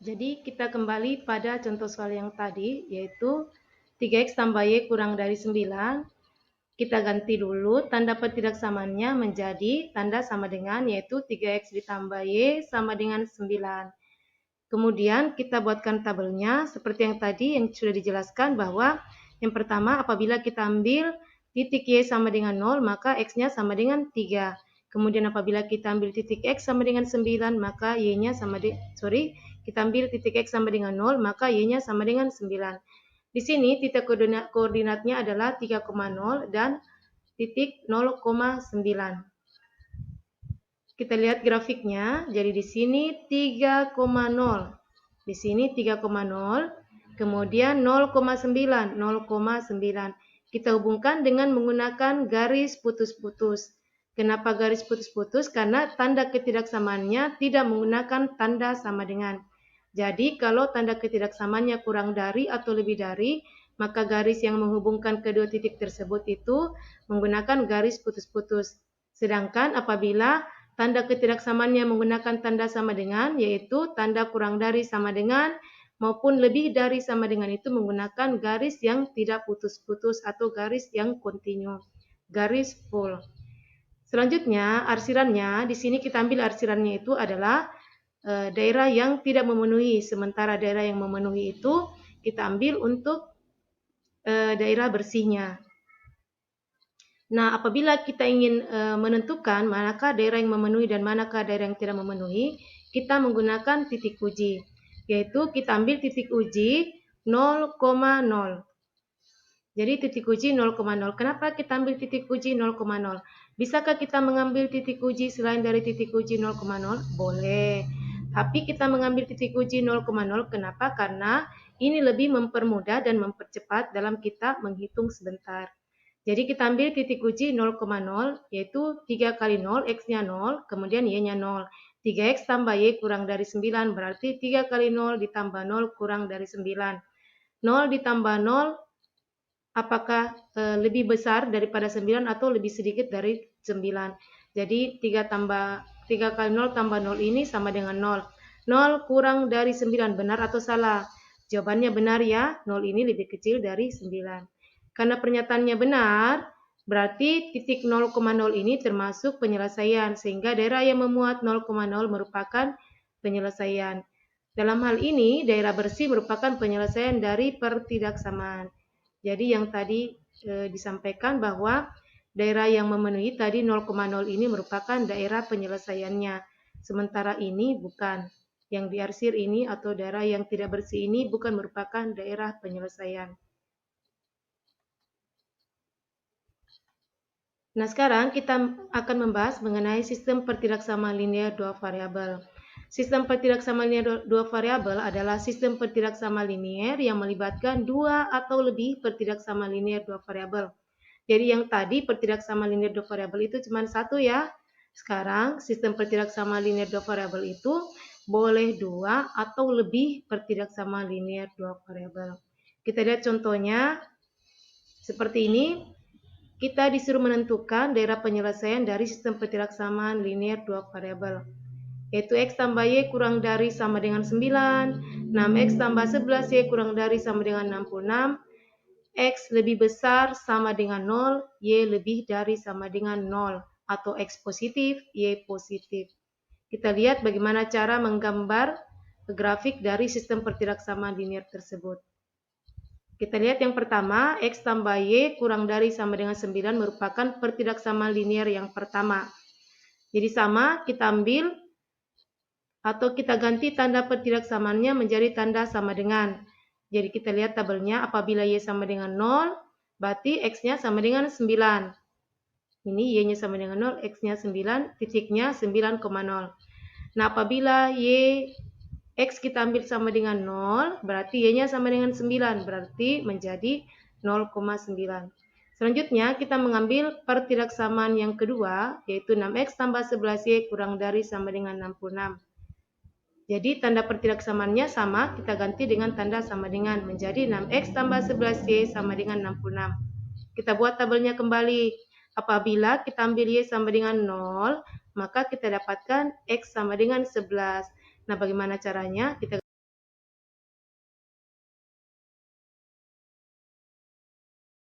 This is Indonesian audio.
Jadi kita kembali pada contoh soal yang tadi, yaitu 3x tambah y kurang dari 9. Kita ganti dulu tanda petidaksamaannya menjadi tanda sama dengan, yaitu 3x ditambah y sama dengan 9. Kemudian kita buatkan tabelnya seperti yang tadi yang sudah dijelaskan bahwa yang pertama apabila kita ambil titik y sama dengan 0 maka x-nya sama dengan 3. Kemudian apabila kita ambil titik x sama dengan 9 maka y-nya sama kita ambil titik x sama dengan 0 maka y-nya sama dengan 9. Di sini titik koordinatnya adalah 3,0 dan titik 0,9. Kita lihat grafiknya, jadi di sini 3,0, di sini 3,0, kemudian 0,9, 0,9. Kita hubungkan dengan menggunakan garis putus-putus. Kenapa garis putus-putus? Karena tanda ketidaksamaannya tidak menggunakan tanda sama dengan. Jadi kalau tanda ketidaksamaannya kurang dari atau lebih dari, maka garis yang menghubungkan kedua titik tersebut itu menggunakan garis putus-putus. Sedangkan apabila tanda ketidaksamaannya menggunakan tanda sama dengan, yaitu tanda kurang dari sama dengan maupun lebih dari sama dengan itu menggunakan garis yang tidak putus-putus atau garis yang kontinu, garis full. Selanjutnya, arsirannya, di sini kita ambil arsirannya itu adalah daerah yang tidak memenuhi, sementara daerah yang memenuhi itu kita ambil untuk daerah bersihnya. Nah, apabila kita ingin menentukan manakah daerah yang memenuhi dan manakah daerah yang tidak memenuhi, kita menggunakan titik uji, yaitu kita ambil titik uji 0,0. Jadi titik uji 0,0. Kenapa kita ambil titik uji 0,0? Bisakah kita mengambil titik uji selain dari titik uji 0,0? Boleh. Tapi kita mengambil titik uji 0,0 kenapa? Karena ini lebih mempermudah dan mempercepat dalam kita menghitung sebentar. Jadi kita ambil titik uji 0,0 yaitu 3 kali 0, x-nya 0, kemudian y-nya 0. 3x tambah y kurang dari 9 berarti 3 kali 0 ditambah 0 kurang dari 9. 0 ditambah 0 apakah lebih besar daripada 9 atau lebih sedikit dari 9. Jadi 3 kali 0 tambah 0 ini sama dengan 0. 0 kurang dari 9, benar atau salah? Jawabannya benar ya, 0 ini lebih kecil dari 9. Karena pernyataannya benar, berarti titik 0,0 ini termasuk penyelesaian, sehingga daerah yang memuat 0,0 merupakan penyelesaian. Dalam hal ini, daerah bersih merupakan penyelesaian dari pertidaksamaan. Jadi yang tadi disampaikan bahwa daerah yang memenuhi tadi 0,0 ini merupakan daerah penyelesaiannya. Sementara ini bukan. Yang diarsir ini atau daerah yang tidak bersih ini bukan merupakan daerah penyelesaian. Nah, sekarang kita akan membahas mengenai sistem pertidaksamaan linear dua variabel. Sistem pertidaksamaan linear dua variabel adalah sistem pertidaksamaan linear yang melibatkan dua atau lebih pertidaksamaan linear dua variabel. Jadi yang tadi pertidaksamaan linear dua variabel itu cuma satu ya. Sekarang sistem pertidaksamaan linear dua variabel itu boleh dua atau lebih pertidaksamaan linear dua variabel. Kita lihat contohnya seperti ini. Kita disuruh menentukan daerah penyelesaian dari sistem pertidaksamaan linear dua variabel, yaitu x tambah y kurang dari sama dengan 9, 6x tambah 11y kurang dari sama dengan 66, x lebih besar sama dengan 0, y lebih dari sama dengan 0, atau x positif, y positif. Kita lihat bagaimana cara menggambar grafik dari sistem pertidaksamaan linear tersebut. Kita lihat yang pertama, x tambah y kurang dari sama dengan 9 merupakan pertidaksamaan linear yang pertama. Jadi sama, kita ambil atau kita ganti tanda pertidaksamaannya menjadi tanda sama dengan. Jadi kita lihat tabelnya, apabila y sama dengan 0, berarti x-nya sama dengan 9. Ini y-nya sama dengan 0, x-nya 9, titiknya 9,0. Nah, apabila x kita ambil sama dengan 0, berarti y-nya sama dengan 9, berarti menjadi 0,9. Selanjutnya, kita mengambil pertidaksamaan yang kedua, yaitu 6x tambah 11y kurang dari sama dengan 66. Jadi, tanda pertidaksamaannya sama, kita ganti dengan tanda sama dengan, menjadi 6x tambah 11y sama dengan 66. Kita buat tabelnya kembali. Apabila kita ambil y sama dengan 0, maka kita dapatkan x sama dengan 11. Nah, bagaimana caranya? Kita